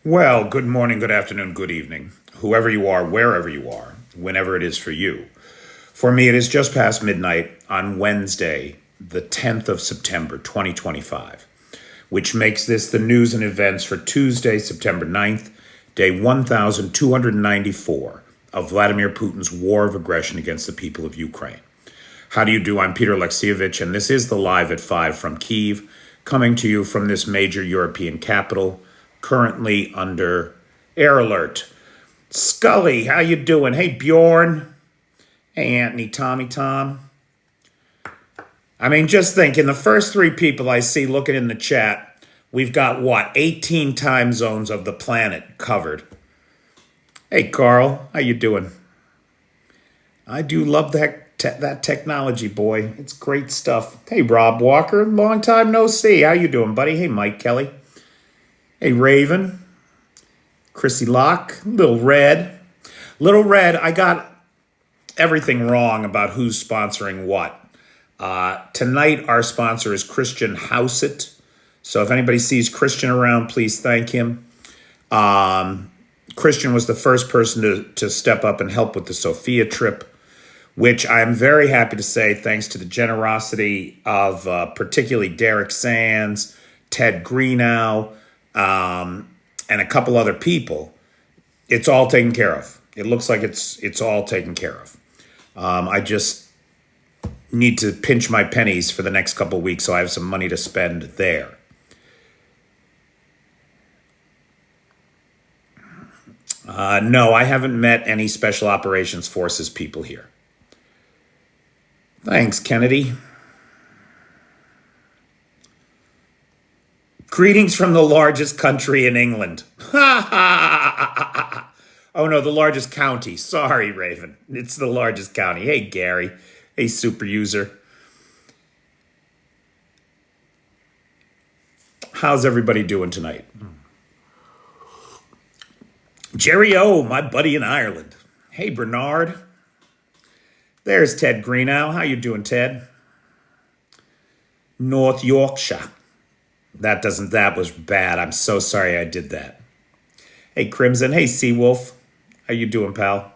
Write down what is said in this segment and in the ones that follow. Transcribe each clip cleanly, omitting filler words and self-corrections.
Well, good morning, good afternoon, good evening, whoever you are, wherever you are, whenever it is for you. For me, it is just past midnight on Wednesday, the 10th of September, 2025, which makes this the news and events for Tuesday, September 9th, day 1294 of Vladimir Putin's war of aggression against the people of Ukraine. How do you do? I'm Peter Alexievich, and this is the Live at 5 from Kyiv, coming to you from this major European capital, currently under air alert. Scully, how you doing? Hey, Bjorn. Hey, Anthony, Tommy, Tom. I mean, just think, in the first three people I see looking in the chat, we've got, 18 time zones of the planet covered. Hey, Carl, how you doing? I do love that technology, boy. It's great stuff. Hey, Rob Walker, long time no see. How you doing, buddy? Hey, Mike Kelly. Hey, Raven. Chrissy Locke. Little Red. Little Red, I got everything wrong about who's sponsoring what. Tonight, our sponsor is Christian Houset. So if anybody sees Christian around, please thank him. Christian was the first person to step up and help with the Sofia trip, which I'm very happy to say, thanks to the generosity of particularly Derek Sands, Ted Greenow, and a couple other people, it's all taken care of. It looks like it's all taken care of. I just need to pinch my pennies for the next couple of weeks so I have some money to spend there. No, I haven't met any Special Operations Forces people here. Thanks, Kennedy. Greetings from the largest country in England. Oh, no, the largest county. Sorry, Raven. It's the largest county. Hey, Gary. Hey, super user. How's everybody doing tonight? Jerry O, my buddy in Ireland. Hey, Bernard. There's Ted Greenow. How you doing, Ted? North Yorkshire. That was bad. I'm so sorry I did that. Hey, Crimson. Hey, Seawolf. How you doing, pal?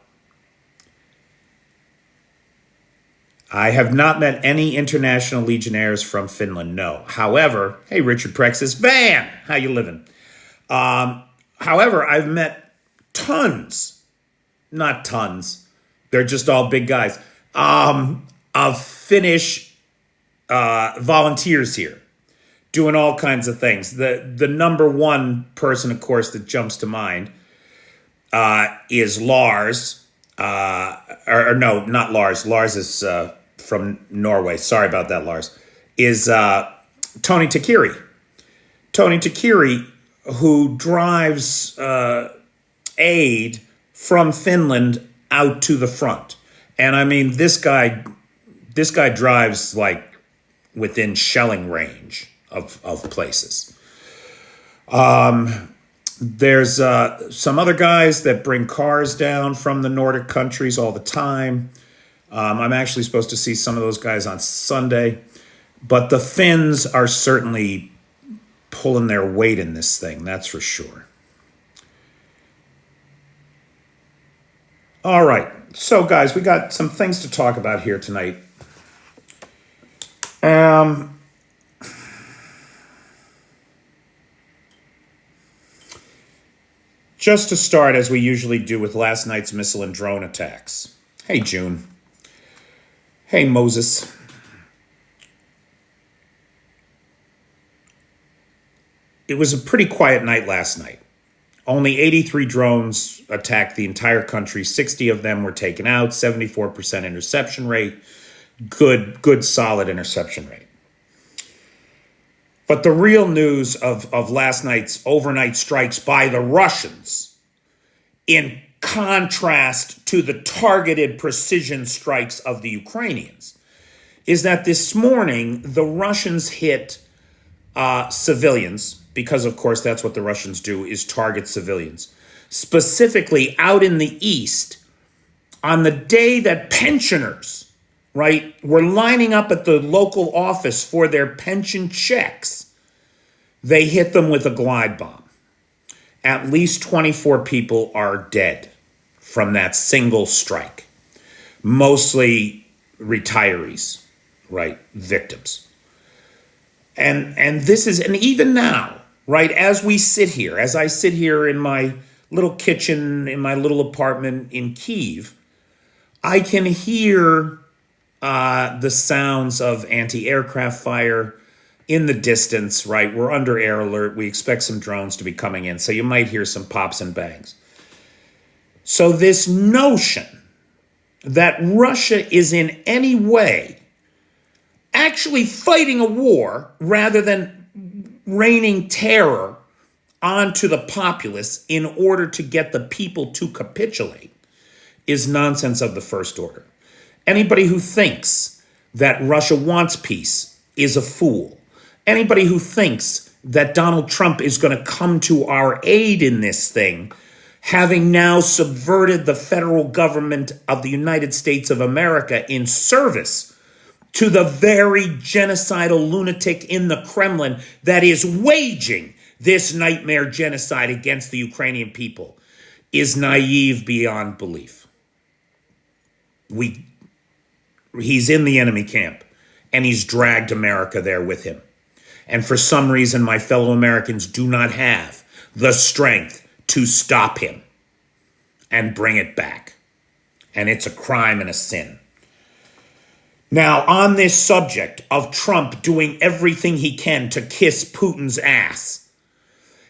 I have not met any international legionnaires from Finland, no. However, hey, Richard Prexis. Van, how you living? However, I've met tons, not tons, they're just all big guys, of Finnish volunteers here, doing all kinds of things. The number one person, of course, that jumps to mind is Lars. No, not Lars. Lars is from Norway. Sorry about that, Lars. Is Tony Takiri. Tony Takiri, who drives aid from Finland out to the front. And I mean, this guy drives like within shelling range of places. There's some other guys that bring cars down from the Nordic countries all the time. I'm actually supposed to see some of those guys on Sunday. But the Finns are certainly pulling their weight in this thing, that's for sure. All right. So, guys, we got some things to talk about here tonight. Just to start, as we usually do with last night's missile and drone attacks. Hey, June. Hey, Moses. It was a pretty quiet night last night. Only 83 drones attacked the entire country. 60 of them were taken out, 74% interception rate. Good, solid interception rate. But the real news of last night's overnight strikes by the Russians, in contrast to the targeted precision strikes of the Ukrainians, is that this morning the Russians hit civilians, because of course that's what the Russians do, is target civilians, specifically out in the east, on the day that pensioners, right, were lining up at the local office for their pension checks. They hit them with a glide bomb. At least 24 people are dead from that single strike, mostly retirees, right? Victims. And this is, and even now, right, as we sit here, as I sit here in my little kitchen, in my little apartment in Kyiv, I can hear the sounds of anti-aircraft fire in the distance, right? We're under air alert. We expect some drones to be coming in. So you might hear some pops and bangs. So this notion that Russia is in any way actually fighting a war rather than raining terror onto the populace in order to get the people to capitulate is nonsense of the first order. Anybody who thinks that Russia wants peace is a fool. Anybody who thinks that Donald Trump is going to come to our aid in this thing, having now subverted the federal government of the United States of America in service to the very genocidal lunatic in the Kremlin that is waging this nightmare genocide against the Ukrainian people, is naive beyond belief. He's in the enemy camp, and he's dragged America there with him. And for some reason, my fellow Americans do not have the strength to stop him and bring it back. And it's a crime and a sin. Now, on this subject of Trump doing everything he can to kiss Putin's ass,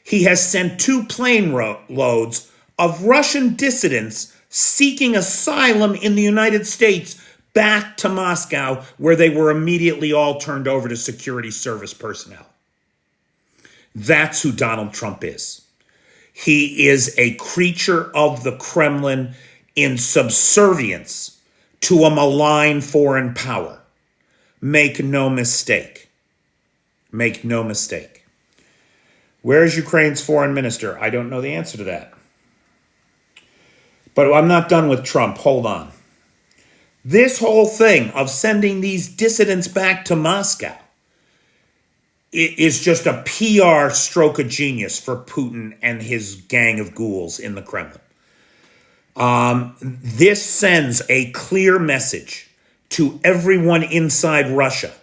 he has sent 2 plane loads of Russian dissidents seeking asylum in the United States back to Moscow, where they were immediately all turned over to security service personnel. That's who Donald Trump is. He is a creature of the Kremlin in subservience to a malign foreign power. Make no mistake. Make no mistake. Where is Ukraine's foreign minister? I don't know the answer to that. But I'm not done with Trump. Hold on. This whole thing of sending these dissidents back to Moscow is just a PR stroke of genius for Putin and his gang of ghouls in the Kremlin. This sends a clear message to everyone inside Russia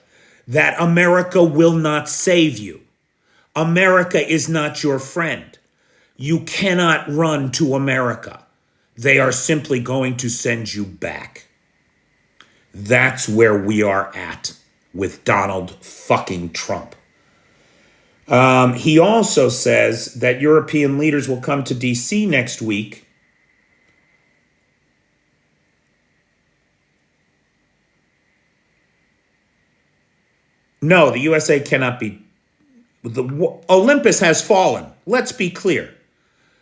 that America will not save you. America is not your friend. You cannot run to America. They are simply going to send you back. That's where we are at with Donald fucking Trump. He also says that European leaders will come to D.C. next week No, the USA cannot be. Olympus has fallen. Let's be clear.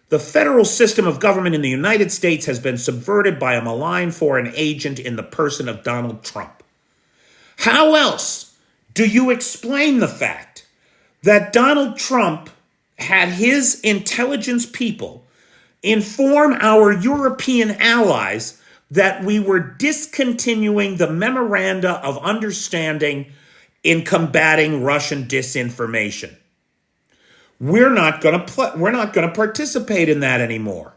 The federal system of government in the United States has been subverted by a malign foreign agent in the person of Donald Trump. How else do you explain the fact that Donald Trump had his intelligence people inform our European allies that we were discontinuing the memoranda of understanding in combating Russian disinformation? We're not going to participate in that anymore.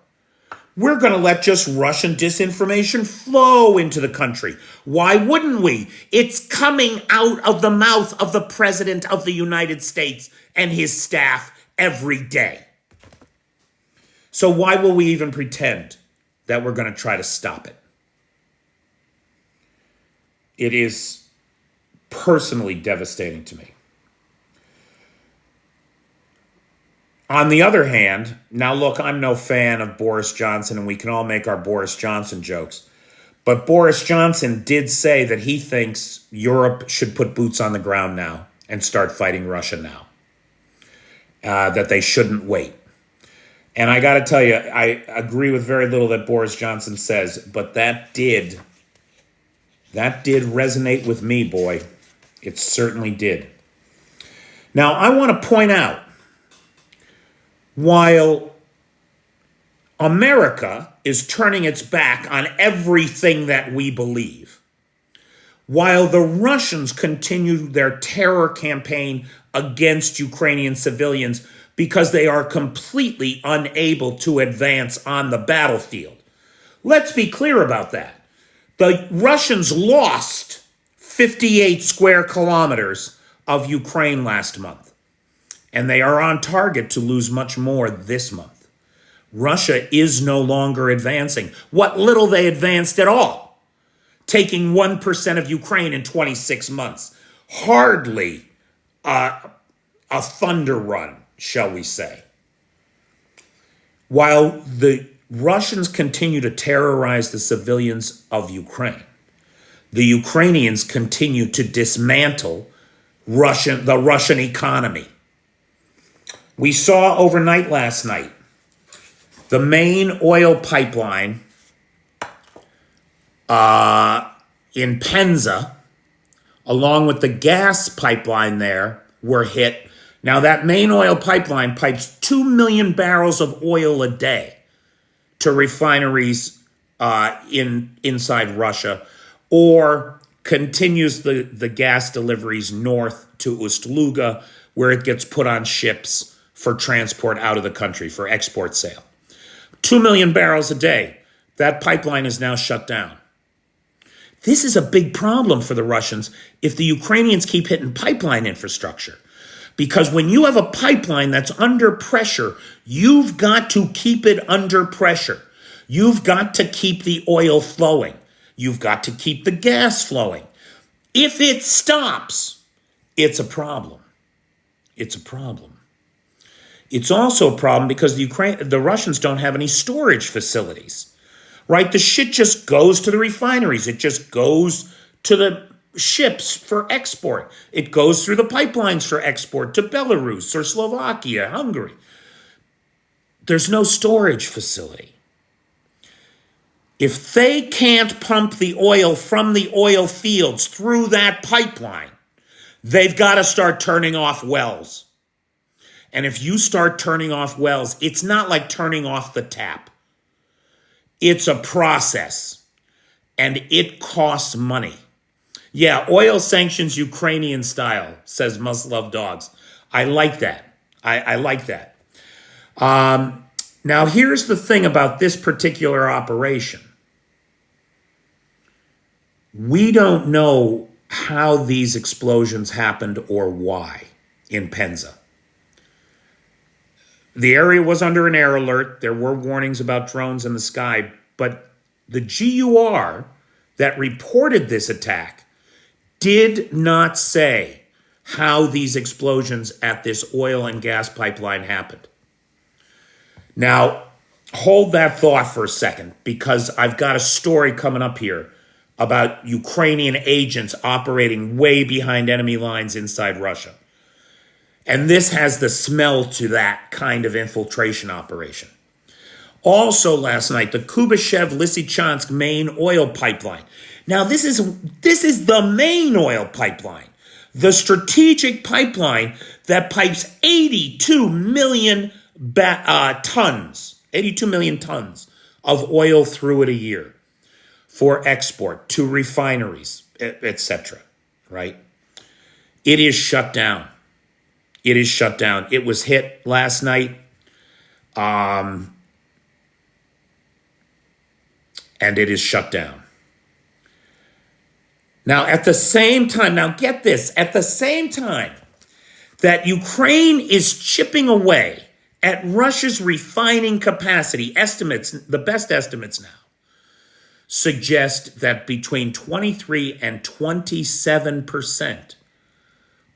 We're going to let just Russian disinformation flow into the country. Why wouldn't we? It's coming out of the mouth of the President of the United States and his staff every day. So why will we even pretend that we're going to try to stop it? It is personally devastating to me. On the other hand, now look, I'm no fan of Boris Johnson, and we can all make our Boris Johnson jokes. But Boris Johnson did say that he thinks Europe should put boots on the ground now and start fighting Russia now. That they shouldn't wait. And I got to tell you, I agree with very little that Boris Johnson says, but that did resonate with me, boy. It certainly did. Now, I want to point out, while America is turning its back on everything that we believe, while the Russians continue their terror campaign against Ukrainian civilians because they are completely unable to advance on the battlefield. Let's be clear about that. The Russians lost 58 square kilometers of Ukraine last month, and they are on target to lose much more this month. Russia is no longer advancing. What little they advanced at all, taking 1% of Ukraine in 26 months. Hardly a thunder run, shall we say. While the Russians continue to terrorize the civilians of Ukraine, the Ukrainians continue to dismantle the Russian economy. We saw overnight last night the main oil pipeline in Penza, along with the gas pipeline there, were hit. Now, that main oil pipeline pipes 2 million barrels of oil a day to refineries inside Russia, or continues the gas deliveries north to Ust-Luga, where it gets put on ships for transport out of the country for export sale. 2 million barrels a day. That pipeline is now shut down. This is a big problem for the Russians if the Ukrainians keep hitting pipeline infrastructure. Because when you have a pipeline that's under pressure, you've got to keep it under pressure. You've got to keep the oil flowing. You've got to keep the gas flowing. If it stops, it's a problem. It's a problem. It's also a problem because the Russians don't have any storage facilities, right? The shit just goes to the refineries. It just goes to the ships for export. It goes through the pipelines for export to Belarus or Slovakia, Hungary. There's no storage facility. If they can't pump the oil from the oil fields through that pipeline, they've got to start turning off wells. And if you start turning off wells, it's not like turning off the tap. It's a process, and it costs money. Yeah, oil sanctions Ukrainian style, says Must Love Dogs. I like that. I like that. Now, here's the thing about this particular operation. We don't know how these explosions happened or why in Penza. The area was under an air alert. There were warnings about drones in the sky, but the GUR that reported this attack did not say how these explosions at this oil and gas pipeline happened. Now, hold that thought for a second, because I've got a story coming up here about Ukrainian agents operating way behind enemy lines inside Russia. And this has the smell to that kind of infiltration operation. Also last night, the Kubyshev-Lysychansk main oil pipeline. Now, this is the main oil pipeline, the strategic pipeline that pipes 82 million tons of oil through it a year for export to refineries, etc., right? It is shut down. It is shut down. It was hit last night, and it is shut down. Now, at the same time, now get this, at the same time that Ukraine is chipping away at Russia's refining capacity, estimates, the best estimates now, suggest that between 23 and 27%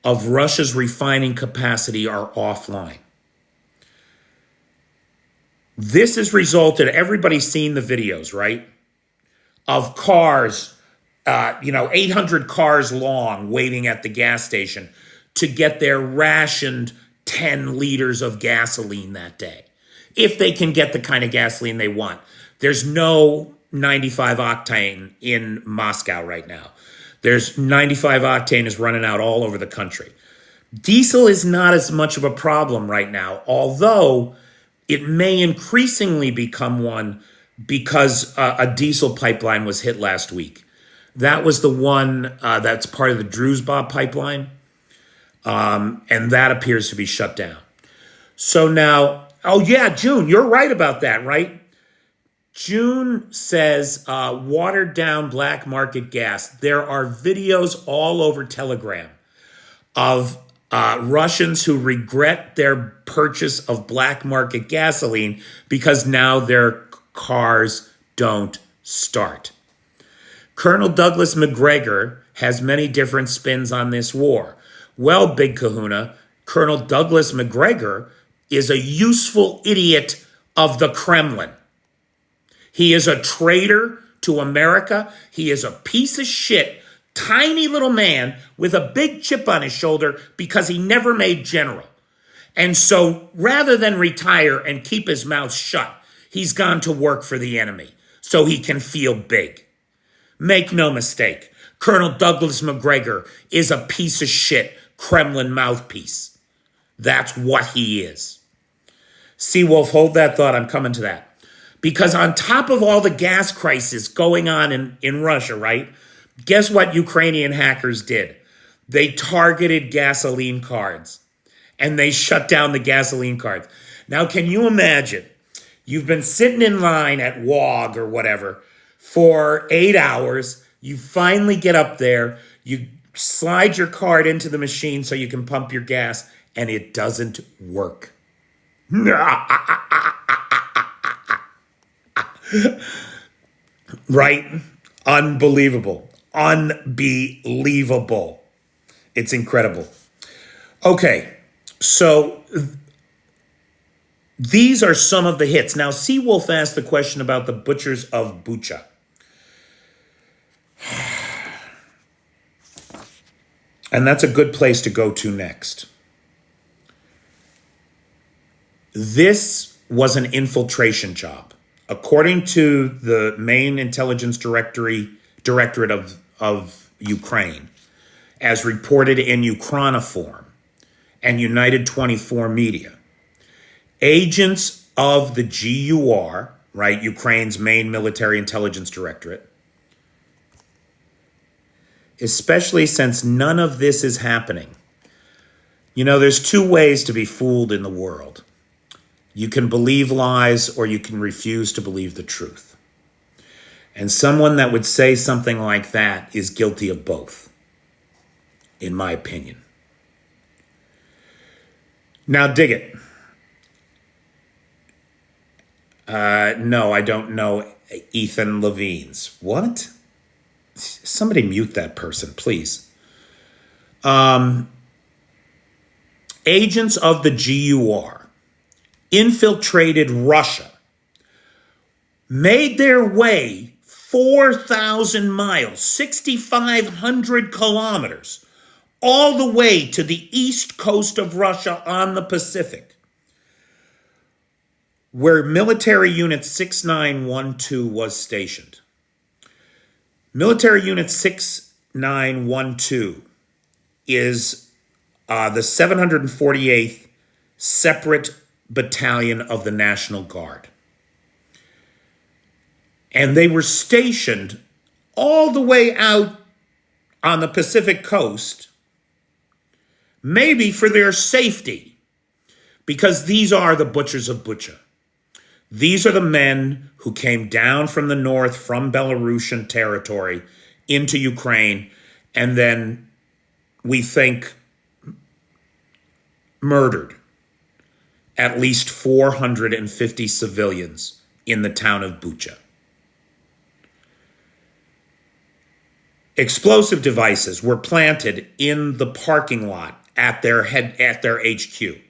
of Russia's refining capacity are offline. This has resulted, everybody's seen the videos, right? Of cars, 800 cars long waiting at the gas station to get their rationed 10 liters of gasoline that day. If they can get the kind of gasoline they want. There's no 95 octane in Moscow right now. There's 95 octane is running out all over the country. Diesel is not as much of a problem right now, although it may increasingly become one because a diesel pipeline was hit last week. That was the one that's part of the Druzhba pipeline, and that appears to be shut down. So now, oh yeah, June, you're right about that, right? June says watered down black market gas. There are videos all over Telegram of Russians who regret their purchase of black market gasoline because now their cars don't start. Colonel Douglas McGregor has many different spins on this war. Well, Big Kahuna, Colonel Douglas McGregor is a useful idiot of the Kremlin. He is a traitor to America. He is a piece of shit, tiny little man with a big chip on his shoulder because he never made general. And so rather than retire and keep his mouth shut, he's gone to work for the enemy so he can feel big. Make no mistake, Colonel Douglas McGregor is a piece of shit Kremlin mouthpiece. That's what he is. Seawolf, hold that thought. I'm coming to that. Because on top of all the gas crisis going on in Russia, right? Guess what Ukrainian hackers did? They targeted gasoline cards and they shut down the gasoline cards. Now, can you imagine? You've been sitting in line at WOG or whatever for 8 hours. You finally get up there. You slide your card into the machine so you can pump your gas, and it doesn't work. Right? Unbelievable. Unbelievable. It's incredible. Okay, so these are some of the hits. Now, Seawolf asked the question about the butchers of Bucha. And that's a good place to go to next. This was an infiltration job. According to the main intelligence directorate of Ukraine, as reported in Ukrainiform and United 24 Media, agents of the GUR, right, Ukraine's main military intelligence directorate, especially since none of this is happening. You know, there's two ways to be fooled in the world. You can believe lies or you can refuse to believe the truth. And someone that would say something like that is guilty of both, in my opinion. Now, dig it. No, I don't know Ethan Levine's. What? Somebody mute that person, please. Agents of the GUR infiltrated Russia, made their way 4,000 miles, 6,500 kilometers, all the way to the east coast of Russia on the Pacific, where military unit 6912 was stationed. Military unit 6912 is the 748th separate battalion of the National Guard. And they were stationed all the way out on the Pacific coast, maybe for their safety, because these are the butchers of Bucha. These are the men who came down from the north, from Belarusian territory, into Ukraine, and then, we think, murdered at least 450 civilians in the town of Bucha. Explosive devices were planted in the parking lot at their HQ.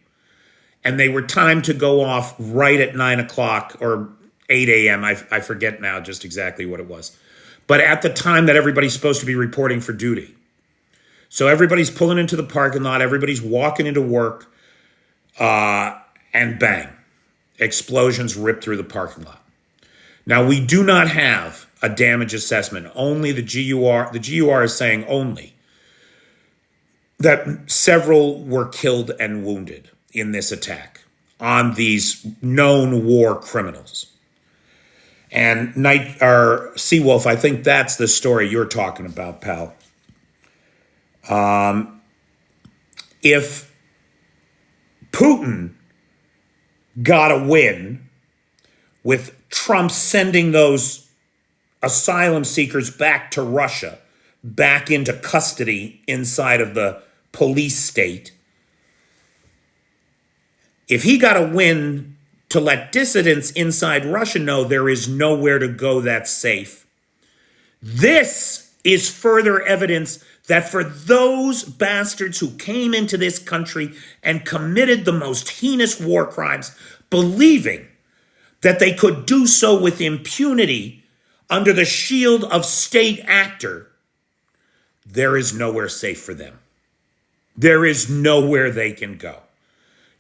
And they were timed to go off right at 9 o'clock or 8 a.m. I forget now just exactly what it was. But at the time that everybody's supposed to be reporting for duty. So everybody's pulling into the parking lot. Everybody's walking into work. And bang, explosions rip through the parking lot. Now, we do not have a damage assessment. Only the GUR is saying only that several were killed and wounded in this attack on these known war criminals. And Seawolf, I think that's the story you're talking about, pal. If Putin got a win with Trump sending those asylum seekers back to Russia, back into custody inside of the police state. If he got a win to let dissidents inside Russia know there is nowhere to go that's safe, this is further evidence that for those bastards who came into this country and committed the most heinous war crimes, believing that they could do so with impunity under the shield of state actor, there is nowhere safe for them. There is nowhere they can go.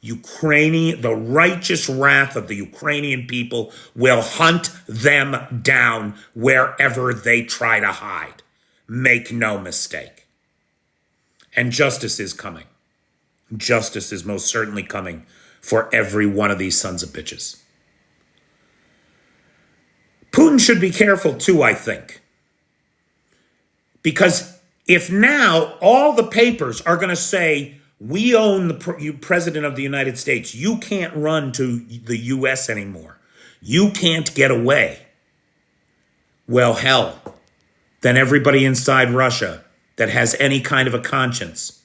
The righteous wrath of the Ukrainian people will hunt them down wherever they try to hide. Make no mistake. And justice is coming. Justice is most certainly coming for every one of these sons of bitches. Putin should be careful too, I think. Because if now all the papers are going to say, we own the president of the United States, you can't run to the U.S. anymore, you can't get away, well, hell, then everybody inside Russia that has any kind of a conscience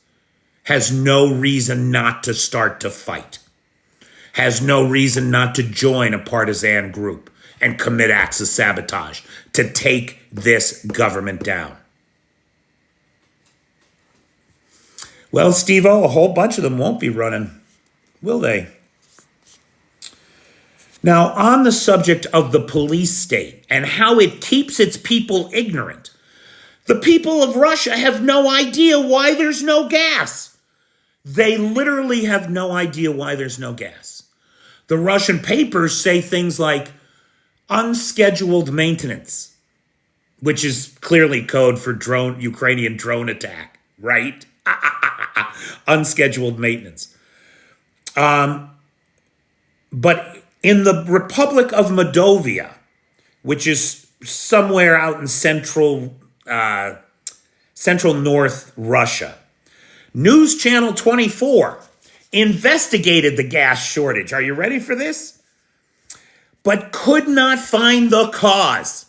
has no reason not to start to fight, has no reason not to join a partisan group and commit acts of sabotage to take this government down. Well, Steve-O, a whole bunch of them won't be running, will they? Now, on the subject of the police state and how it keeps its people ignorant, the people of Russia have no idea why there's no gas. They literally have no idea why there's no gas. The Russian papers say things like unscheduled maintenance, which is clearly code for Ukrainian drone attack, right? Unscheduled maintenance. But in the Republic of Moldova, which is somewhere out in central North Russia, News Channel 24 investigated the gas shortage. Are you ready for this? But could not find the cause.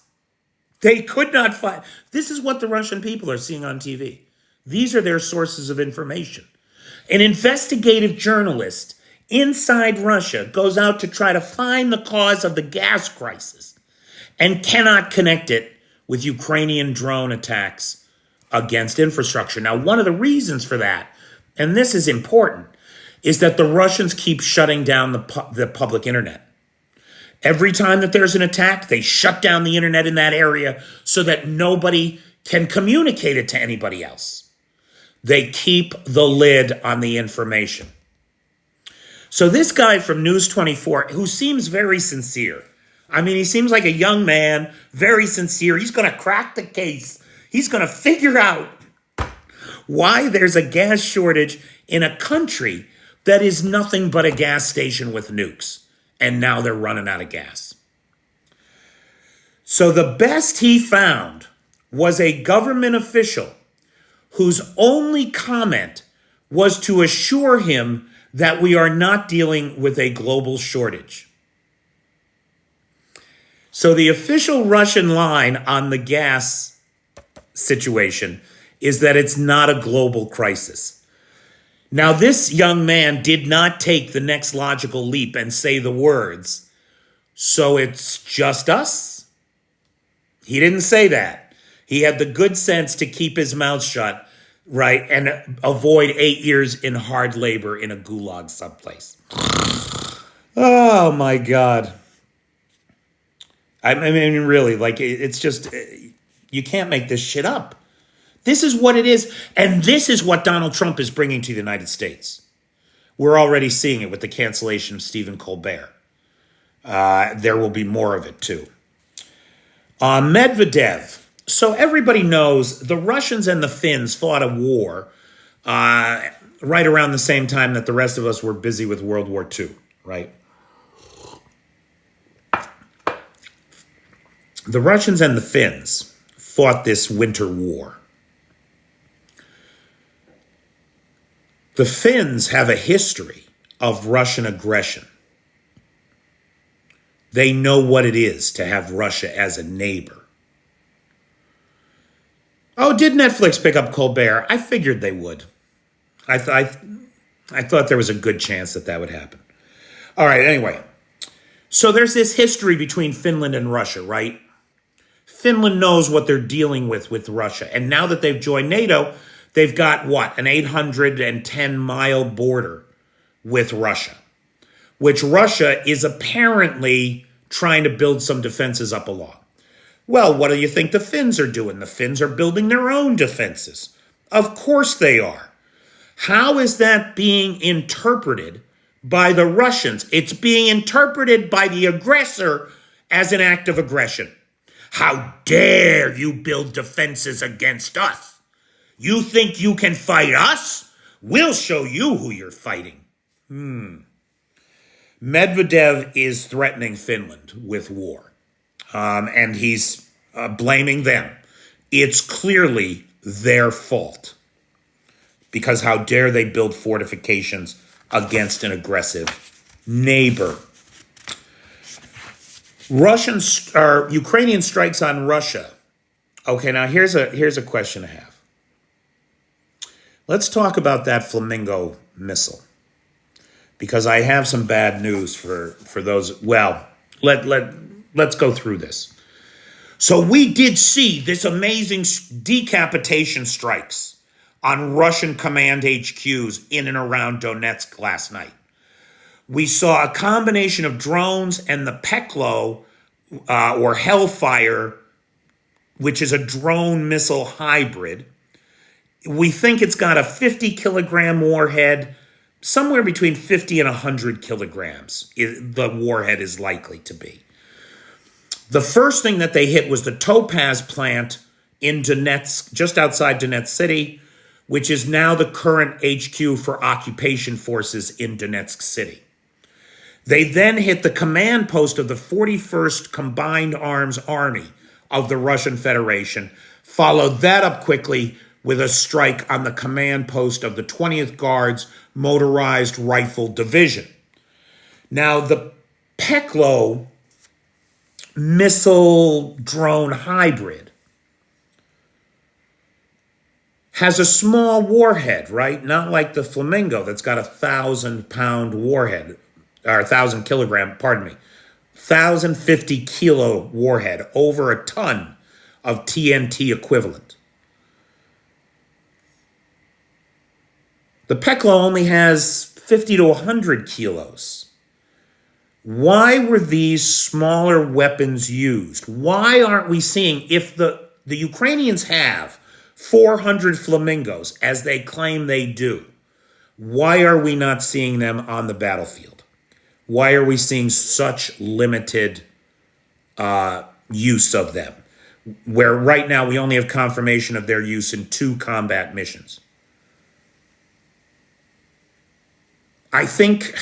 They could not find. This is what the Russian people are seeing on TV. These are their sources of information. An investigative journalist inside Russia goes out to try to find the cause of the gas crisis and cannot connect it with Ukrainian drone attacks against infrastructure. Now, one of the reasons for that, and this is important, is that the Russians keep shutting down the public internet. Every time that there's an attack, they shut down the internet in that area so that nobody can communicate it to anybody else. They keep the lid on the information. So this guy from News 24, who seems very sincere, I mean, he seems like a young man, very sincere. He's going to crack the case. He's going to figure out why there's a gas shortage in a country that is nothing but a gas station with nukes. And now they're running out of gas. So the best he found was a government official whose only comment was to assure him that we are not dealing with a global shortage. So the official Russian line on the gas situation is that it's not a global crisis. Now, this young man did not take the next logical leap and say the words, so it's just us? He didn't say that. He had the good sense to keep his mouth shut, right, and avoid 8 years in hard labor in a gulag someplace. Oh, my God. I mean, really, like, it's just, you can't make this shit up. This is what it is, and this is what Donald Trump is bringing to the United States. We're already seeing it with the cancellation of Stephen Colbert. There will be more of it, too. Medvedev. So everybody knows the Russians and the Finns fought a war right around the same time that the rest of us were busy with World War II, right? The Russians and the Finns fought this winter war. The Finns have a history of Russian aggression. They know what it is to have Russia as a neighbor. Oh, did Netflix pick up Colbert? I figured they would. I thought there was a good chance that that would happen. All right, anyway. So there's this history between Finland and Russia, right? Finland knows what they're dealing with Russia. And now that they've joined NATO, they've got what? An 810-mile border with Russia, which Russia is apparently trying to build some defenses up along. Well, what do you think the Finns are doing? The Finns are building their own defenses. Of course they are. How is that being interpreted by the Russians? It's being interpreted by the aggressor as an act of aggression. How dare you build defenses against us? You think you can fight us? We'll show you who you're fighting. Medvedev is threatening Finland with war, and he's blaming them. It's clearly their fault, because how dare they build fortifications against an aggressive neighbor. Ukrainian strikes on Russia. Okay, now here's a question I have. Let's talk about that Flamingo missile, because I have some bad news for those. Well, let's go through this. So we did see this amazing decapitation strikes on Russian command HQs in and around Donetsk last night. We saw a combination of drones and the Peklo, or Hellfire, which is a drone missile hybrid. We think it's got a 50-kilogram warhead, somewhere between 50 and 100 kilograms. The warhead is likely to be. The first thing that they hit was the Topaz plant in Donetsk, just outside Donetsk City, which is now the current HQ for occupation forces in Donetsk City. They then hit the command post of the 41st Combined Arms Army of the Russian Federation, followed that up quickly with a strike on the command post of the 20th Guards Motorized Rifle Division. Now, the Peklo missile drone hybrid has a small warhead, right? Not like the Flamingo that's got 1,000-pound warhead, or 1,000 kilogram, 1,050 kilo warhead, over a ton of TNT equivalent. The Peklo only has 50 to 100 kilos. Why were these smaller weapons used? Why aren't we seeing, if the Ukrainians have 400 Flamingos, as they claim they do, why are we not seeing them on the battlefield? Why are we seeing such limited use of them, where right now we only have confirmation of their use in 2 combat missions? I think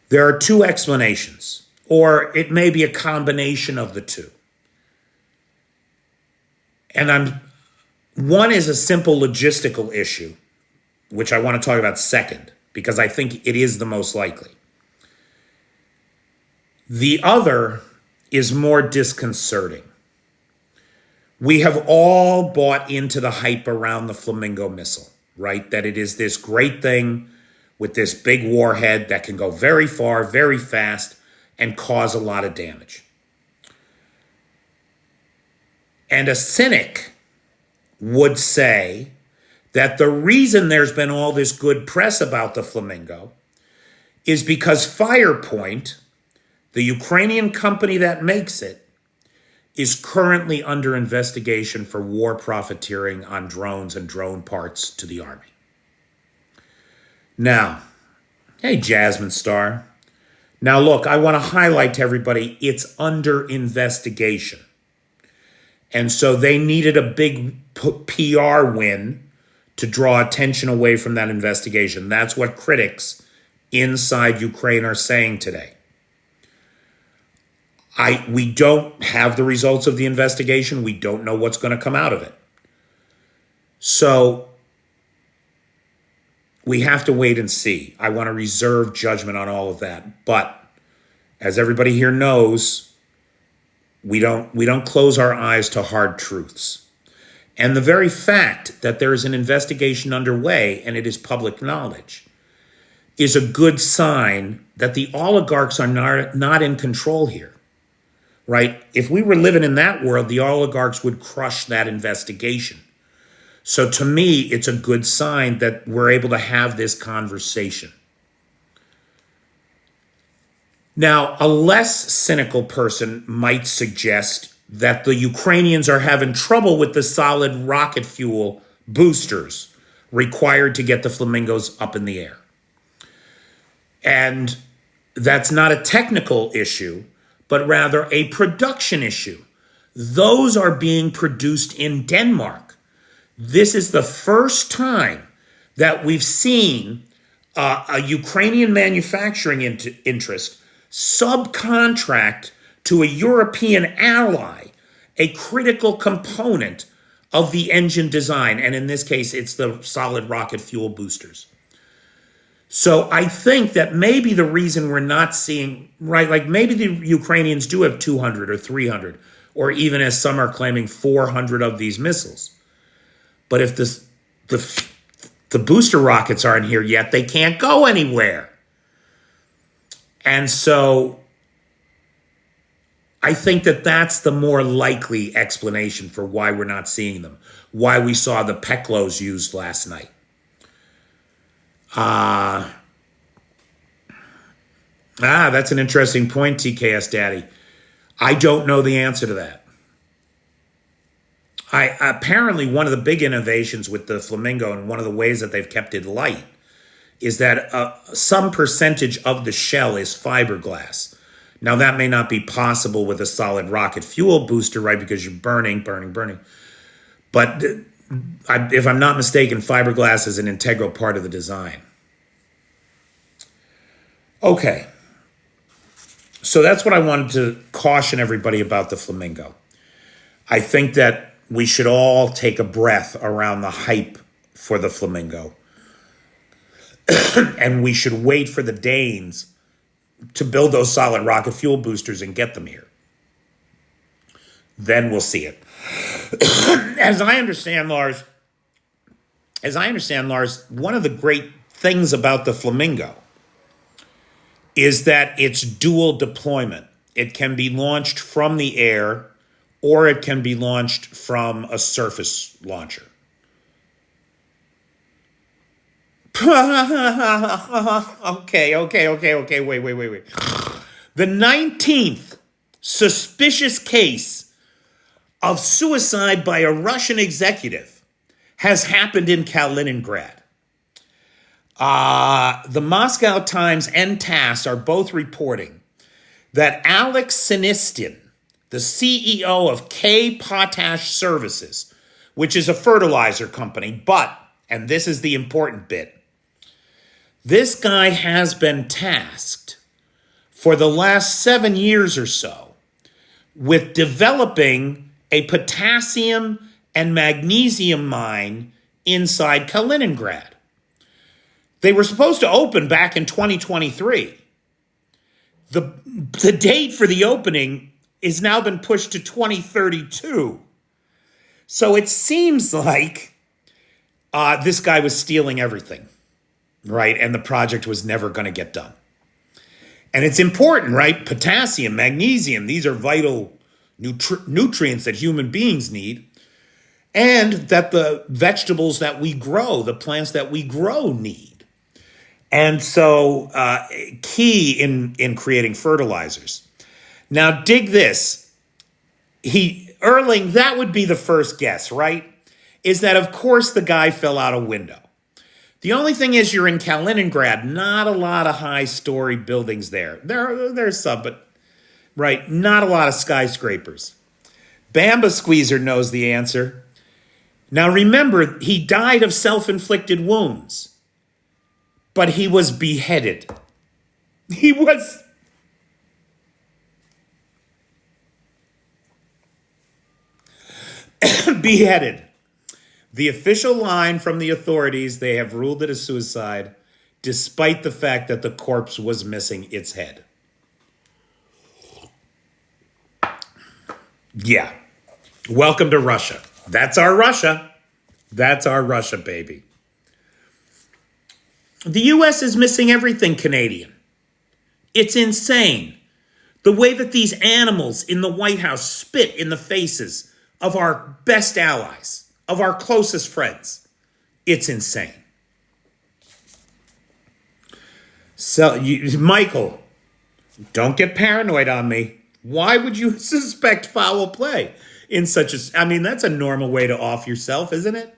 there are 2 explanations, or it may be a combination of the 2. And one is a simple logistical issue, which I want to talk about second, because I think it is the most likely. The other is more disconcerting. We have all bought into the hype around the Flamingo missile, right? That it is this great thing with this big warhead that can go very far, very fast, and cause a lot of damage. And a cynic would say that the reason there's been all this good press about the Flamingo is because Firepoint, the Ukrainian company that makes it, is currently under investigation for war profiteering on drones and drone parts to the Army. Now, hey, Jasmine Star. Now, look, I want to highlight to everybody, it's under investigation. And so they needed a big PR win to draw attention away from that investigation. That's what critics inside Ukraine are saying today. We don't have the results of the investigation. We don't know what's going to come out of it. So we have to wait and see. I want to reserve judgment on all of that. But As everybody here knows, we don't close our eyes to hard truths. And the very fact that there is an investigation underway and it is public knowledge is a good sign that the oligarchs are not in control here, right? If we were living in that world, the oligarchs would crush that investigation. So to me, it's a good sign that we're able to have this conversation. Now, a less cynical person might suggest that the Ukrainians are having trouble with the solid rocket fuel boosters required to get the flamingos up in the air. And that's not a technical issue, but rather a production issue. Those are being produced in Denmark. This is the first time that we've seen a Ukrainian manufacturing interest subcontract to a European ally a critical component of the engine design. And in this case, it's the solid rocket fuel boosters. So I think that maybe the reason we're not seeing, right, like maybe the Ukrainians do have 200 or 300, or even as some are claiming 400 of these missiles. But if the booster rockets aren't here yet, they can't go anywhere. And so I think that that's the more likely explanation for why we're not seeing them, why we saw the Peklos used last night. That's an interesting point, TKS Daddy. I don't know the answer to that. Apparently, one of the big innovations with the Flamingo and one of the ways that they've kept it light is that some percentage of the shell is fiberglass. Now, that may not be possible with a solid rocket fuel booster, right? Because you're burning. But if I'm not mistaken, fiberglass is an integral part of the design. Okay. So that's what I wanted to caution everybody about the Flamingo. I think that we should all take a breath around the hype for the Flamingo. And we should wait for the Danes to build those solid rocket fuel boosters and get them here. Then we'll see it. As I understand, Lars, one of the great things about the Flamingo is that it's dual deployment. It can be launched from the air or it can be launched from a surface launcher. Okay, wait. The 19th suspicious case of suicide by a Russian executive has happened in Kaliningrad. The Moscow Times and TASS are both reporting that Alex Sinistin, the CEO of K Potash Services, which is a fertilizer company, but, and this is the important bit, this guy has been tasked for the last 7 years or so with developing a potassium and magnesium mine inside Kaliningrad. They were supposed to open back in 2023. The date for the opening has now been pushed to 2032. So it seems like this guy was stealing everything, right? And the project was never going to get done. And it's important, right? Potassium, magnesium, these are vital nutrients that human beings need. And that the vegetables that we grow, the plants that we grow need. And so key in creating fertilizers. Now dig this. Erling, that would be the first guess, right? Is that of course the guy fell out a window. The only thing is you're in Kaliningrad, not a lot of high-story buildings there. There's some, but right, not a lot of skyscrapers. Bamba Squeezer knows the answer. Now remember, he died of self-inflicted wounds. But he was beheaded. He was... beheaded. The official line from the authorities, they have ruled it a suicide, despite the fact that the corpse was missing its head. Yeah. Welcome to Russia. That's our Russia. That's our Russia, baby. The U.S. is missing everything Canadian. It's insane. The way that these animals in the White House spit in the faces of our best allies, of our closest friends. It's insane. So, Michael, don't get paranoid on me. Why would you suspect foul play in such a... I mean, that's a normal way to off yourself, isn't it?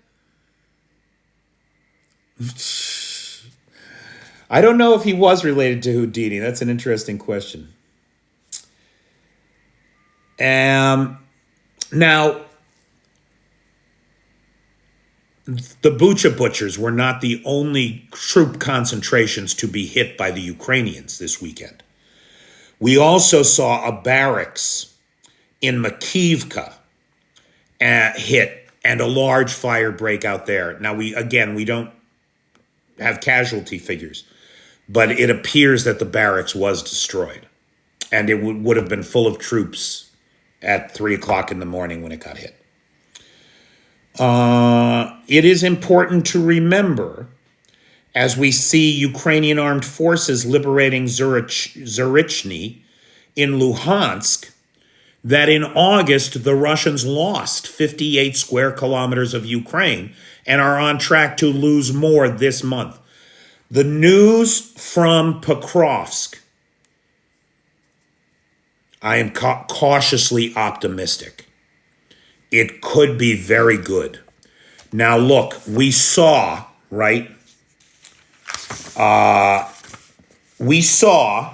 I don't know if he was related to Houdini. That's an interesting question. Now, the Bucha butchers were not the only troop concentrations to be hit by the Ukrainians this weekend. We also saw a barracks in Kyiv hit and a large fire break out there. Now, we don't have casualty figures, but it appears that the barracks was destroyed, and it would have been full of troops at 3 o'clock in the morning when it got hit. It is important to remember, as we see Ukrainian armed forces liberating Zarichny in Luhansk, that in August, the Russians lost 58 square kilometers of Ukraine and are on track to lose more this month. The news from Pokrovsk, I am cautiously optimistic. It could be very good. Now, look, we saw, right? We saw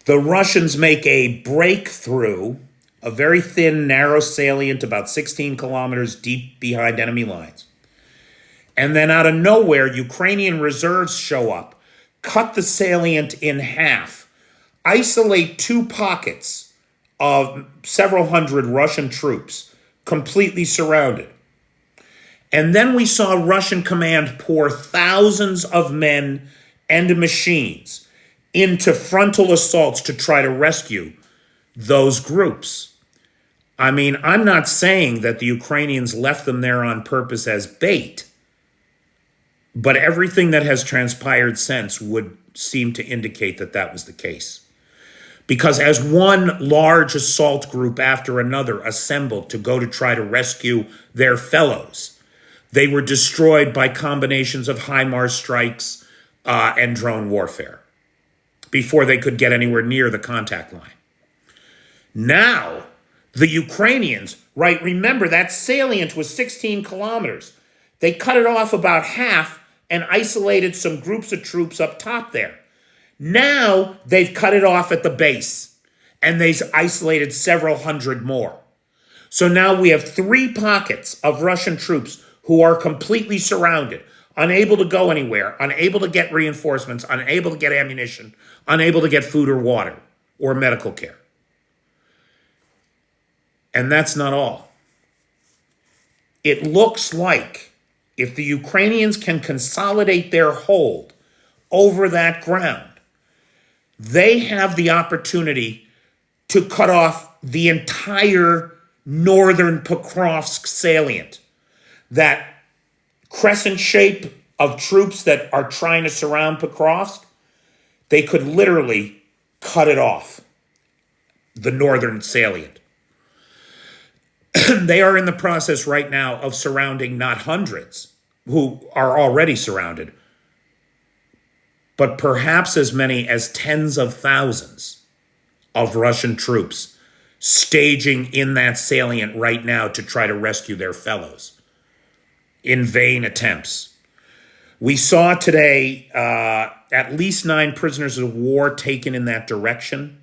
the Russians make a breakthrough, a very thin, narrow salient about 16 kilometers deep behind enemy lines. And then out of nowhere, Ukrainian reserves show up, cut the salient in half, isolate 2 pockets of several hundred Russian troops, completely surrounded. And then we saw Russian command pour thousands of men and machines into frontal assaults to try to rescue those groups. I mean, I'm not saying that the Ukrainians left them there on purpose as bait, but everything that has transpired since would seem to indicate that that was the case. Because as one large assault group after another assembled to go to try to rescue their fellows, they were destroyed by combinations of HIMARS strikes and drone warfare before they could get anywhere near the contact line. Now, the Ukrainians, right, remember that salient was 16 kilometers. They cut it off about half and isolated some groups of troops up top there. Now they've cut it off at the base, and they've isolated several hundred more. So now we have 3 pockets of Russian troops who are completely surrounded, unable to go anywhere, unable to get reinforcements, unable to get ammunition, unable to get food or water or medical care. And that's not all. It looks like if the Ukrainians can consolidate their hold over that ground, they have the opportunity to cut off the entire northern Pokrovsk salient. That crescent shape of troops that are trying to surround Pokrovsk, they could literally cut it off, the northern salient. They are in the process right now of surrounding not hundreds who are already surrounded, but perhaps as many as tens of thousands of Russian troops staging in that salient right now to try to rescue their fellows in vain attempts. We saw today at least 9 prisoners of war taken in that direction.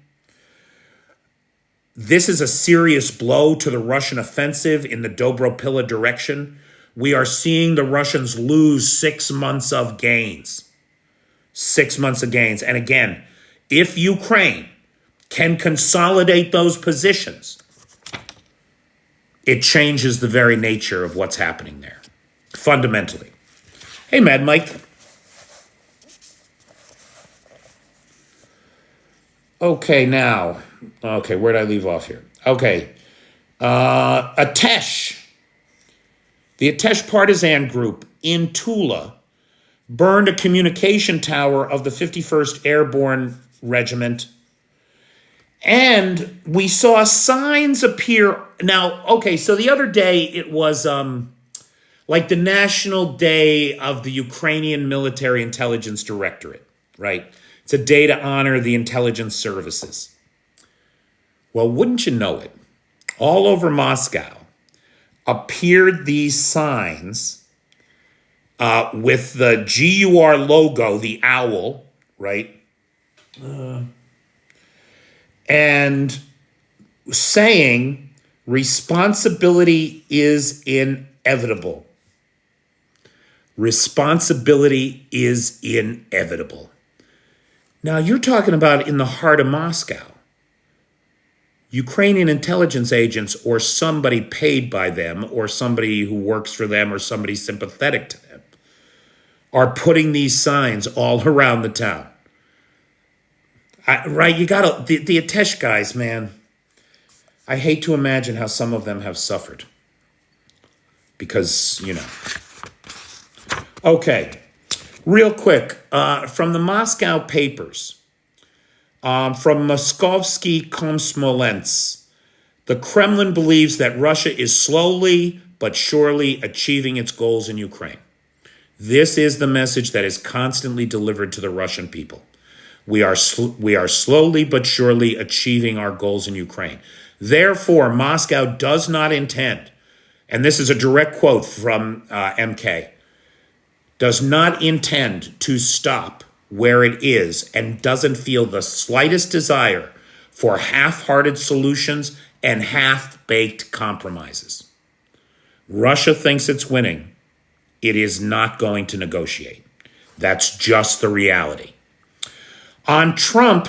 This is a serious blow to the Russian offensive in the Dobropilla direction. We are seeing the Russians lose 6 months of gains. 6 months of gains. And again, if Ukraine can consolidate those positions, it changes the very nature of what's happening there, fundamentally. Hey, Mad Mike. Okay, now. Okay, where did I leave off here? Okay, Atesh, the Atesh partisan group in Tula, burned a communication tower of the 51st Airborne Regiment. And we saw signs appear. Now, okay, so the other day it was like the National Day of the Ukrainian Military Intelligence Directorate, right? It's a day to honor the intelligence services. Well, wouldn't you know it? All over Moscow appeared these signs with the GUR logo, the owl, right? And saying responsibility is inevitable. Responsibility is inevitable. Now, you're talking about in the heart of Moscow. Ukrainian intelligence agents or somebody paid by them or somebody who works for them or somebody sympathetic to them are putting these signs all around the town. Right? You got to, the Atesh guys, man, I hate to imagine how some of them have suffered. Because, you know. Okay, real quick, from the Moscow papers, from Moskovsky Komsomolets, the Kremlin believes that Russia is slowly but surely achieving its goals in Ukraine. This is the message that is constantly delivered to the Russian people. We are slowly but surely achieving our goals in Ukraine. Therefore, Moscow does not intend, and this is a direct quote from MK, does not intend to stop where it is and doesn't feel the slightest desire for half-hearted solutions and half-baked compromises. Russia thinks it's winning. It is not going to negotiate. That's just the reality. On Trump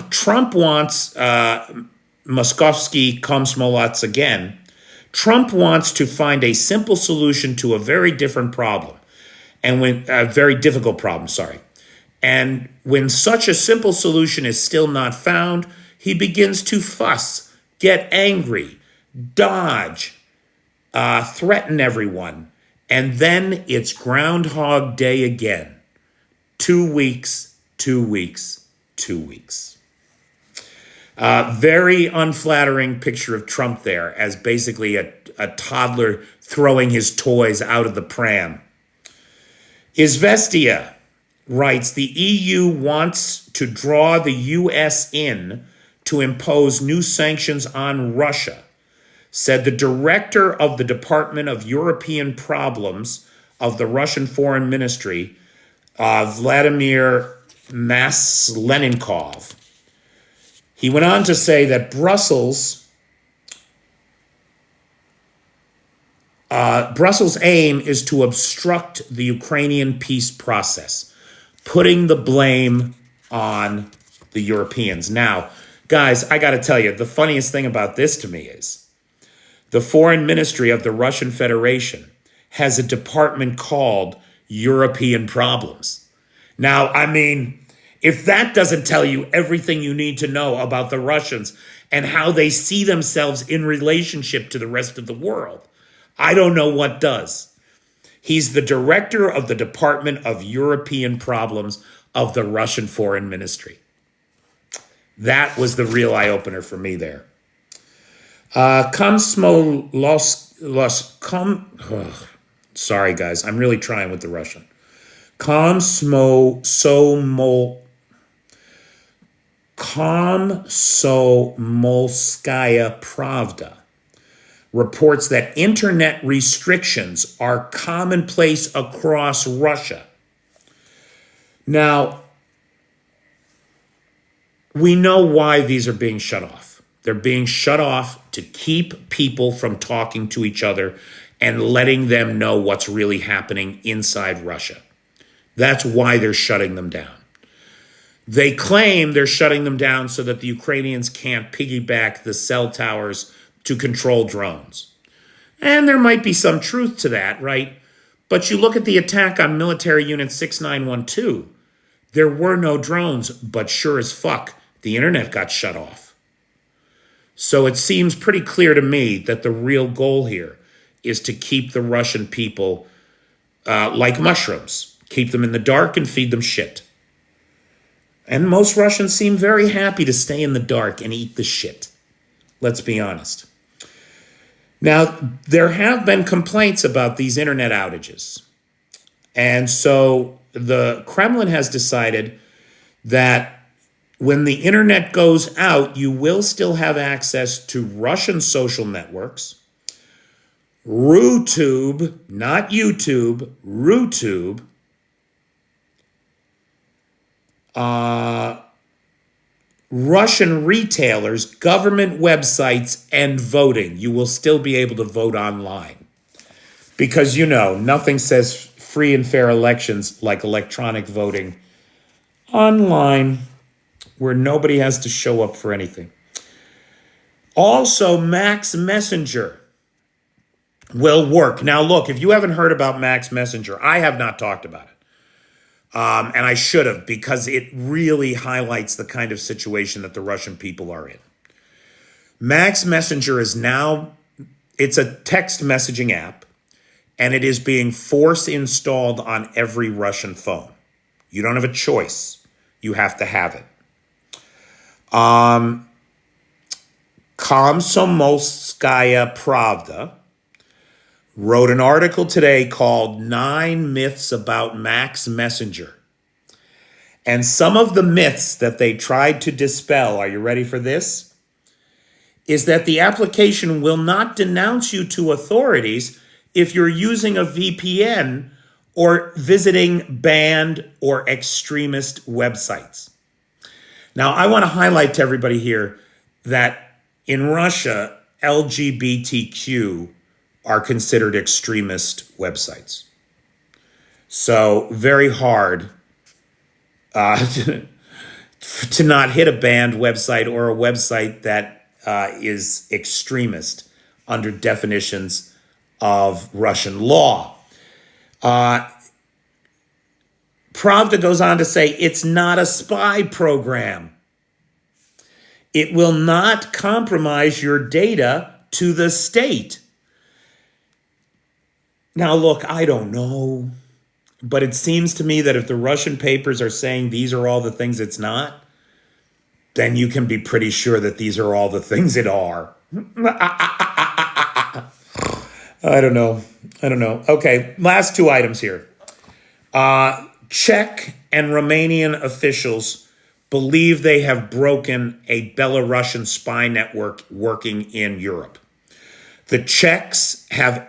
wants, Moskovsky Komsomolets again, Trump wants to find a simple solution to a very different problem. And when a very difficult problem, And when such a simple solution is still not found, he begins to fuss, get angry, dodge, threaten everyone. And then it's Groundhog Day again. 2 weeks, 2 weeks, 2 weeks. Very unflattering picture of Trump there as basically a toddler throwing his toys out of the pram. Izvestia writes, the EU wants to draw the U.S. in to impose new sanctions on Russia, said the director of the Department of European Problems of the Russian Foreign Ministry, Vladimir Maslenikov. He went on to say that Brussels' aim is to obstruct the Ukrainian peace process, putting the blame on the Europeans. Now, guys, I got to tell you, the funniest thing about this to me is the Foreign Ministry of the Russian Federation has a department called European Problems. Now, I mean, if that doesn't tell you everything you need to know about the Russians and how they see themselves in relationship to the rest of the world, I don't know what does. He's the director of the Department of European Problems of the Russian Foreign Ministry. That was the real eye-opener for me there. Sorry, guys. I'm really trying with the Russian. Komsomolskaya Pravda reports that internet restrictions are commonplace across Russia. Now, we know why these are being shut off. They're being shut off to keep people from talking to each other and letting them know what's really happening inside Russia. That's why they're shutting them down. They claim they're shutting them down so that the Ukrainians can't piggyback the cell towers to control drones. And there might be some truth to that, right? But you look at the attack on military unit 6912, there were no drones, but sure as fuck, the internet got shut off. So it seems pretty clear to me that the real goal here is to keep the Russian people like mushrooms, keep them in the dark and feed them shit. And most Russians seem very happy to stay in the dark and eat the shit. Let's be honest. Now, there have been complaints about these internet outages. And so the Kremlin has decided that when the internet goes out, you will still have access to Russian social networks, RuTube, not YouTube, RuTube, Russian retailers, government websites, and voting. You will still be able to vote online. Because, nothing says free and fair elections like electronic voting online, where nobody has to show up for anything. Also, Max Messenger will work. Now, look, if you haven't heard about Max Messenger, I have not talked about it. And I should have, because it really highlights the kind of situation that the Russian people are in. Max Messenger is now, it's a text messaging app, and it is being force installed on every Russian phone. You don't have a choice. You have to have it. Komsomolskaya Pravda wrote an article today called 9 Myths About Max Messenger. And some of the myths that they tried to dispel, are you ready for this? Is that the application will not denounce you to authorities if you're using a VPN or visiting banned or extremist websites. Now, I want to highlight to everybody here that in Russia, LGBTQ are considered extremist websites. So very hard to not hit a banned website or a website that is extremist under definitions of Russian law. Pravda goes on to say, it's not a spy program. It will not compromise your data to the state. Now, look, I don't know, but it seems to me that if the Russian papers are saying these are all the things it's not, then you can be pretty sure that these are all the things it are. I don't know. Okay, last two items here. Czech and Romanian officials believe they have broken a Belarusian spy network working in Europe. The Czechs have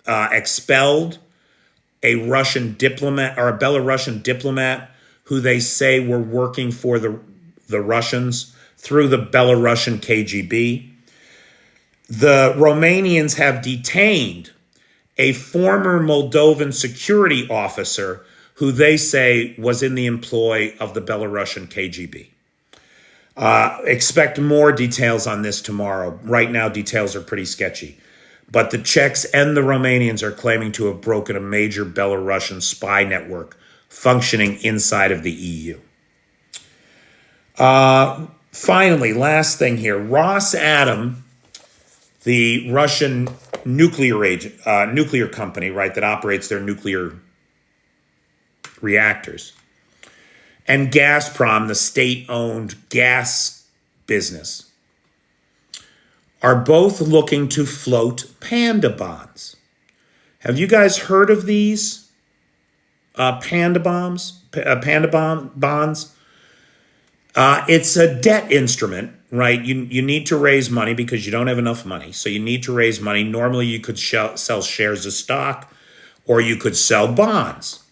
expelled a Russian diplomat or a Belarusian diplomat who they say were working for the Russians through the Belarusian KGB. The Romanians have detained a former Moldovan security officer who they say was in the employ of the Belarusian KGB. Expect more details on this tomorrow. Right now, details are pretty sketchy. But the Czechs and the Romanians are claiming to have broken a major Belarusian spy network functioning inside of the EU. Finally, last thing here. Rosatom, the Russian nuclear company, right, that operates their nuclear reactors, and Gazprom, the state-owned gas business, are both looking to float panda bonds. Have you guys heard of these panda bonds? It's a debt instrument, right? You need to raise money because you don't have enough money. So you need to raise money. Normally you could sell shares of stock or you could sell bonds.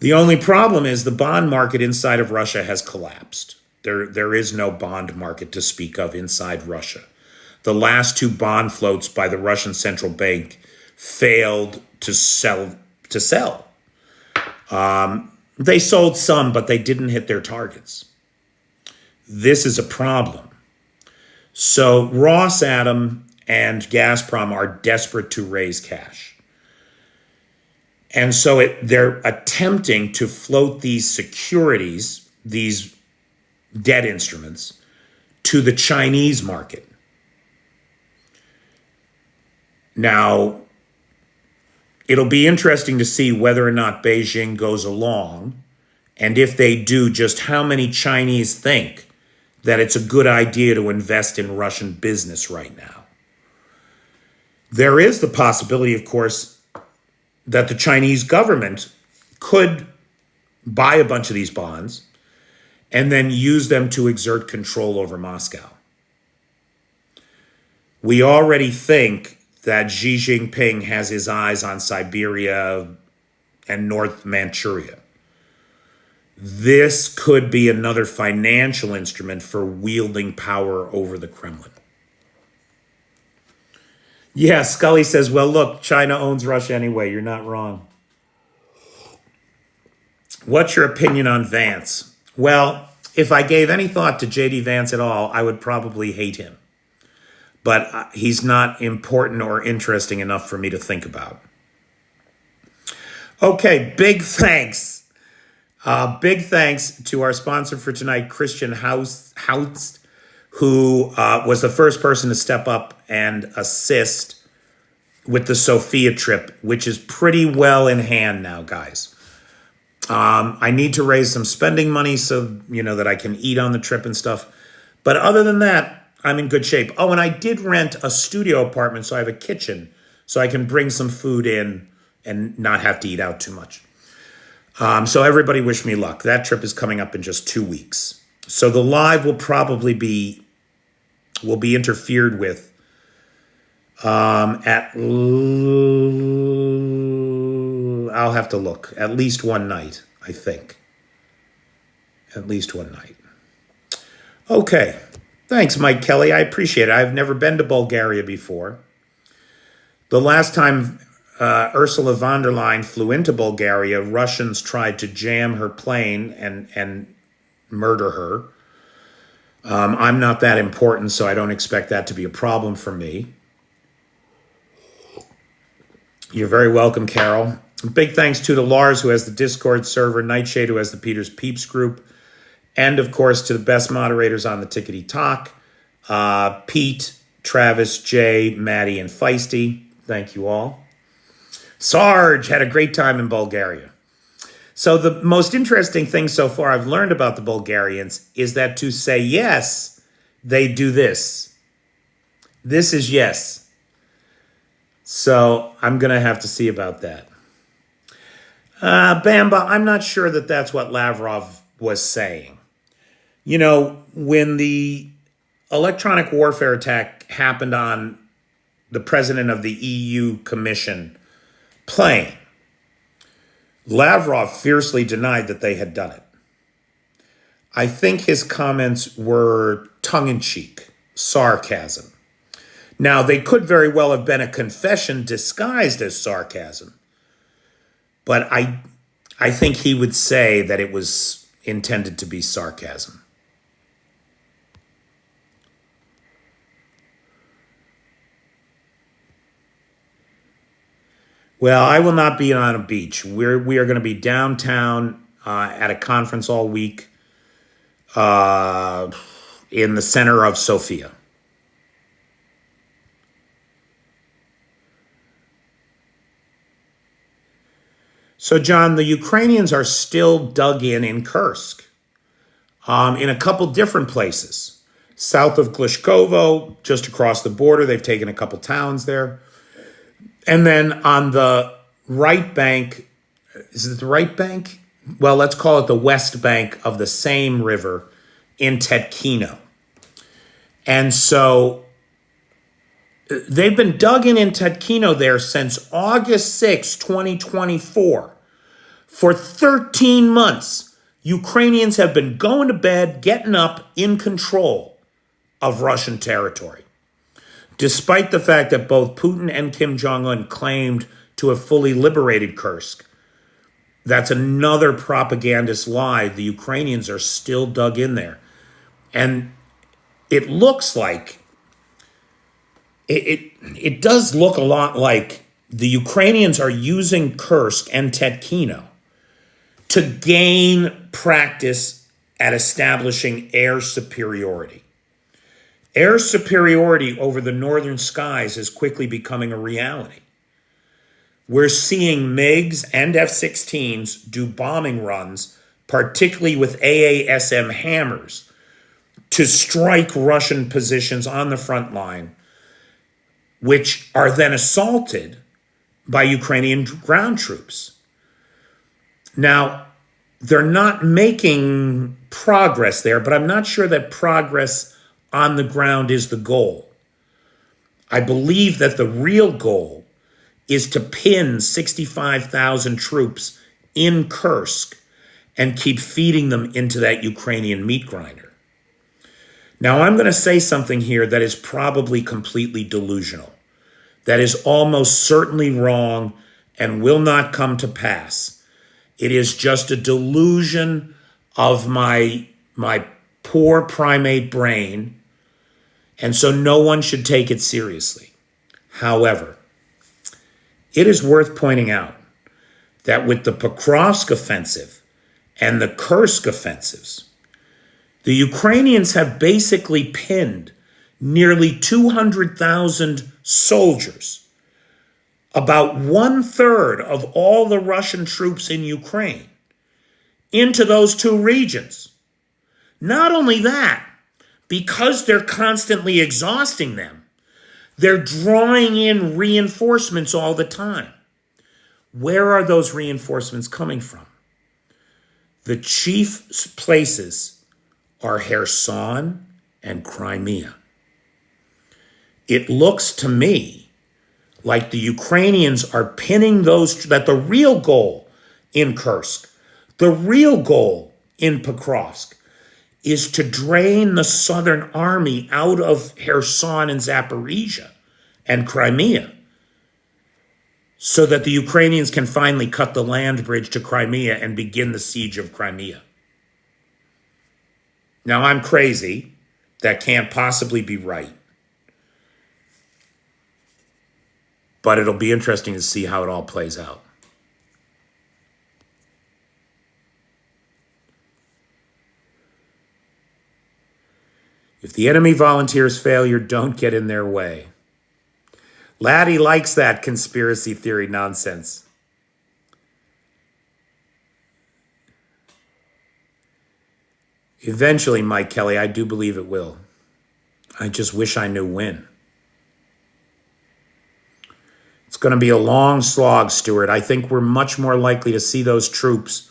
The only problem is the bond market inside of Russia has collapsed. There is no bond market to speak of inside Russia. The last two bond floats by the Russian central bank failed to sell. They sold some, but they didn't hit their targets. This is a problem. So Rosatom and Gazprom are desperate to raise cash. And so they're attempting to float these securities, these debt instruments, to the Chinese market. Now, it'll be interesting to see whether or not Beijing goes along, and if they do, just how many Chinese think that it's a good idea to invest in Russian business right now. There is the possibility, of course, that the Chinese government could buy a bunch of these bonds and then use them to exert control over Moscow. We already think that Xi Jinping has his eyes on Siberia and North Manchuria. This could be another financial instrument for wielding power over the Kremlin. Yeah, Scully says, well, look, China owns Russia anyway. You're not wrong. What's your opinion on Vance? Well, if I gave any thought to J.D. Vance at all, I would probably hate him. But he's not important or interesting enough for me to think about. Okay, big thanks. Big thanks to our sponsor for tonight, Christian House, who was the first person to step up and assist with the Sofia trip, which is pretty well in hand now, guys. I need to raise some spending money so, that I can eat on the trip and stuff. But other than that, I'm in good shape. Oh, and I did rent a studio apartment, so I have a kitchen, so I can bring some food in and not have to eat out too much. So everybody wish me luck. That trip is coming up in just 2 weeks. So the live will probably be interfered with I'll have to look. At least one night, I think. At least one night. Okay. Thanks, Mike Kelly. I appreciate it. I've never been to Bulgaria before. The last time Ursula von der Leyen flew into Bulgaria, Russians tried to jam her plane and murder her. I'm not that important, so I don't expect that to be a problem for me. You're very welcome, Carol. Big thanks to Lars, who has the Discord server, Nightshade, who has the Peter's Peeps group, and, of course, to the best moderators on the Tickety Talk, Pete, Travis, Jay, Maddie, and Feisty. Thank you all. Sarge had a great time in Bulgaria. So the most interesting thing so far I've learned about the Bulgarians is that to say yes, they do this. This is yes. So I'm going to have to see about that. Bamba, I'm not sure that that's what Lavrov was saying. When the electronic warfare attack happened on the president of the EU Commission plane, Lavrov fiercely denied that they had done it. I think his comments were tongue-in-cheek, sarcasm. Now, they could very well have been a confession disguised as sarcasm, but I think he would say that it was intended to be sarcasm. Well, I will not be on a beach. We are going to be downtown at a conference all week in the center of Sofia. So, John, the Ukrainians are still dug in Kursk in a couple different places. South of Glishkovo, just across the border, they've taken a couple towns there. And then on the right bank, is it the right bank? Well, let's call it the west bank of the same river in Tetkino. And so they've been dug in Tetkino there since August 6, 2024. For 13 months, Ukrainians have been going to bed, getting up in control of Russian territory. Despite the fact that both Putin and Kim Jong-un claimed to have fully liberated Kursk. That's another propagandist lie. The Ukrainians are still dug in there. And it looks like, it does look a lot like the Ukrainians are using Kursk and Tetkino to gain practice at establishing air superiority. Air superiority over the northern skies is quickly becoming a reality. We're seeing MiGs and F-16s do bombing runs, particularly with AASM hammers, to strike Russian positions on the front line, which are then assaulted by Ukrainian ground troops. Now, they're not making progress there, but I'm not sure that progress on the ground is the goal. I believe that the real goal is to pin 65,000 troops in Kursk and keep feeding them into that Ukrainian meat grinder. Now, I'm going to say something here that is probably completely delusional, that is almost certainly wrong and will not come to pass. It is just a delusion of my poor primate brain, and so no one should take it seriously. However, it is worth pointing out that with the Pokrovsk offensive and the Kursk offensives, the Ukrainians have basically pinned nearly 200,000 soldiers, about 1/3 of all the Russian troops in Ukraine, into those two regions. Not only that, because they're constantly exhausting them, they're drawing in reinforcements all the time. Where are those reinforcements coming from? The chief places are Kherson and Crimea. It looks to me like the Ukrainians are pinning those, that the real goal in Kursk, the real goal in Pokrovsk, is to drain the Southern Army out of Kherson and Zaporizhia and Crimea so that the Ukrainians can finally cut the land bridge to Crimea and begin the siege of Crimea. Now, I'm crazy. That can't possibly be right. But it'll be interesting to see how it all plays out. If the enemy volunteers failure, don't get in their way. Laddie likes that conspiracy theory nonsense. Eventually, Mike Kelly, I do believe it will. I just wish I knew when. It's going to be a long slog, Stuart. I think we're much more likely to see those troops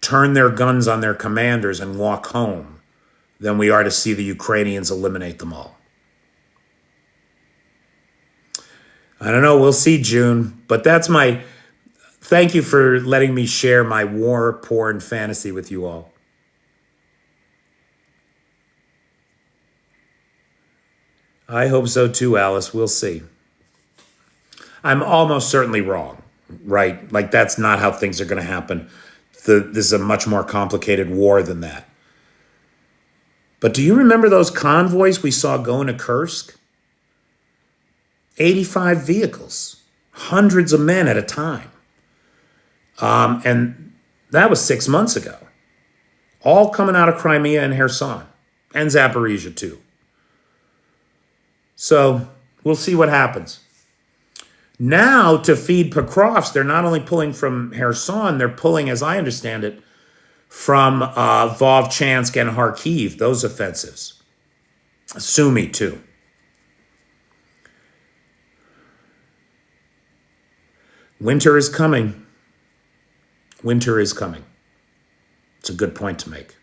turn their guns on their commanders and walk home than we are to see the Ukrainians eliminate them all. I don't know. We'll see, June. But that's my... Thank you for letting me share my war porn fantasy with you all. I hope so too, Alice. We'll see. I'm almost certainly wrong, right? Like, that's not how things are going to happen. This is a much more complicated war than that. But do you remember those convoys we saw going to Kursk? 85 vehicles, hundreds of men at a time. And that was 6 months ago. All coming out of Crimea and Kherson, and Zaporizhia too. So we'll see what happens. Now, to feed Pokrovsk, they're not only pulling from Kherson, they're pulling, as I understand it, from Vovchansk and Kharkiv, those offensives. Sumy, too. Winter is coming. Winter is coming. It's a good point to make.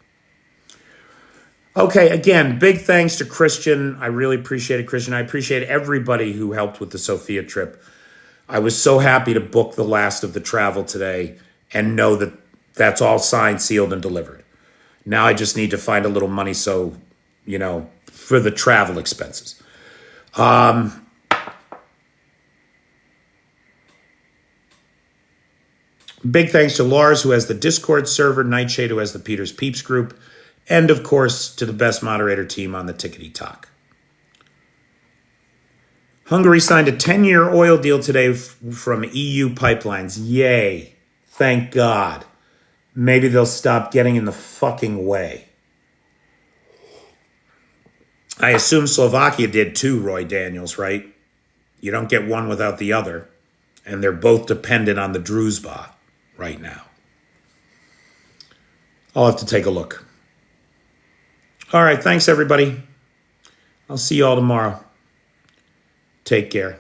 Okay, again, big thanks to Christian. I really appreciate it, Christian. I appreciate everybody who helped with the Sofia trip. I was so happy to book the last of the travel today and know that that's all signed, sealed, and delivered. Now I just need to find a little money so, for the travel expenses. Big thanks to Lars, who has the Discord server, Nightshade, who has the Peter's Peeps group, and, of course, to the best moderator team on the Tickety Talk. Hungary signed a 10-year oil deal today from EU pipelines. Yay. Thank God. Maybe they'll stop getting in the fucking way. I assume Slovakia did too, Roy Daniels, right? You don't get one without the other. And they're both dependent on the Druzhba right now. I'll have to take a look. All right, thanks, everybody. I'll see you all tomorrow. Take care.